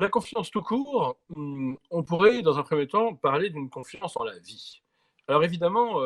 La confiance tout court, on pourrait, dans un premier temps, parler d'une confiance en la vie. Alors évidemment,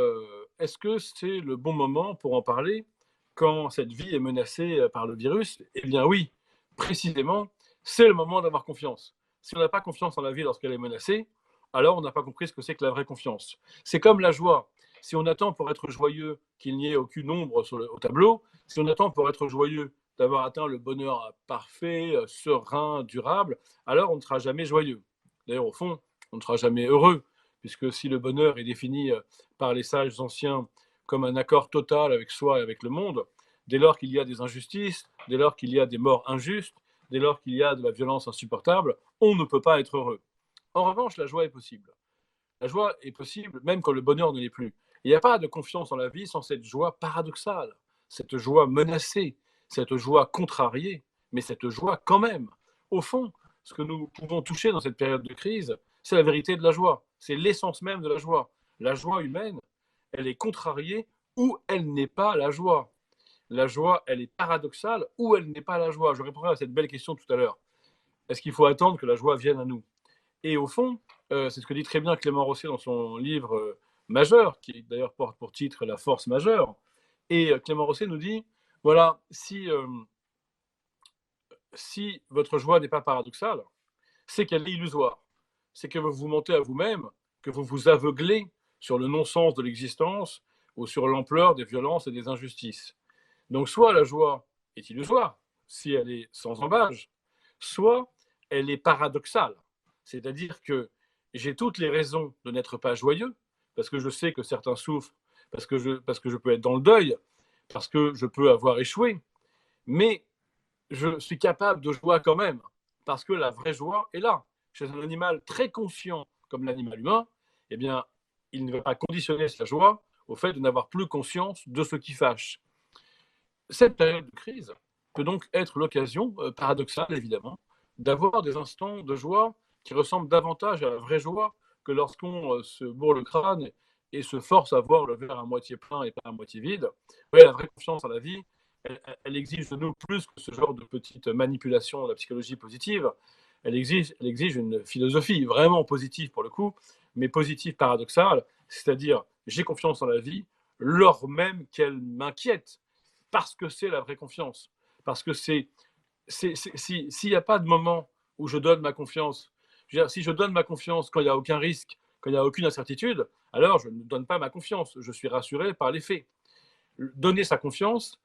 est-ce que c'est le bon moment pour en parler quand cette vie est menacée, par le virus? Eh bien oui, précisément, c'est le moment d'avoir confiance. Si on n'a pas confiance en la vie lorsqu'elle est menacée, alors on n'a pas compris ce que c'est que la vraie confiance. C'est comme la joie. Si on attend pour être joyeux qu'il n'y ait aucune ombre au tableau, si on attend pour être joyeux d'avoir atteint le bonheur parfait, serein, durable, alors on ne sera jamais joyeux. D'ailleurs, au fond, on ne sera jamais heureux, puisque si le bonheur est défini par les sages anciens comme un accord total avec soi et avec le monde, dès lors qu'il y a des injustices, dès lors qu'il y a des morts injustes, dès lors qu'il y a de la violence insupportable, on ne peut pas être heureux. En revanche, la joie est possible. La joie est possible même quand le bonheur ne l'est plus. Il n'y a pas de confiance en la vie sans cette joie paradoxale, cette joie menacée, cette joie contrariée, mais cette joie quand même. Au fond, ce que nous pouvons toucher dans cette période de crise, c'est la vérité de la joie, c'est l'essence même de la joie. La joie humaine, elle est contrariée ou elle n'est pas la joie. La joie, elle est paradoxale ou elle n'est pas la joie. Je répondrai à cette belle question tout à l'heure. Est-ce qu'il faut attendre que la joie vienne à nous? Et au fond, c'est ce que dit très bien Clément Rosset dans son livre majeur, qui d'ailleurs porte pour titre La force majeure. Et Clément Rosset nous dit, voilà, si votre joie n'est pas paradoxale, c'est qu'elle est illusoire. C'est que vous vous mentez à vous-même, que vous vous aveuglez sur le non-sens de l'existence ou sur l'ampleur des violences et des injustices. Donc soit la joie est illusoire, si elle est sans embâge, soit elle est paradoxale. C'est-à-dire que j'ai toutes les raisons de n'être pas joyeux, parce que je sais que certains souffrent, parce que je peux être dans le deuil, parce que je peux avoir échoué, mais je suis capable de joie quand même, parce que la vraie joie est là. Chez un animal très conscient comme l'animal humain, eh bien, il ne va pas conditionner sa joie au fait de n'avoir plus conscience de ce qui fâche. Cette période de crise peut donc être l'occasion, paradoxale évidemment, d'avoir des instants de joie qui ressemblent davantage à la vraie joie que lorsqu'on se bourre le crâne et se force à voir le verre à moitié plein et pas à moitié vide. Oui, la vraie confiance en la vie, elle exige de nous plus que ce genre de petite manipulation de la psychologie positive. Elle exige une philosophie vraiment positive pour le coup, mais positive paradoxale, c'est-à-dire j'ai confiance en la vie, lors même qu'elle m'inquiète, parce que c'est la vraie confiance. Parce que s'il n'y a pas de moment où je donne ma confiance, je veux dire, si je donne ma confiance quand il n'y a aucun risque, quand il n'y a aucune incertitude, alors je ne donne pas ma confiance. Je suis rassuré par les faits. Donner sa confiance,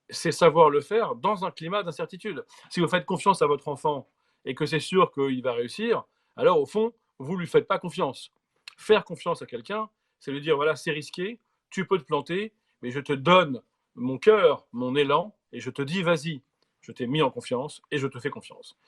c'est savoir le faire dans un climat d'incertitude. Si vous faites confiance à votre enfant et que c'est sûr qu'il va réussir, alors au fond, vous ne lui faites pas confiance. Faire confiance à quelqu'un, c'est lui dire, voilà, c'est risqué, tu peux te planter, mais je te donne mon cœur, mon élan, et je te dis, vas-y, je t'ai mis en confiance et je te fais confiance.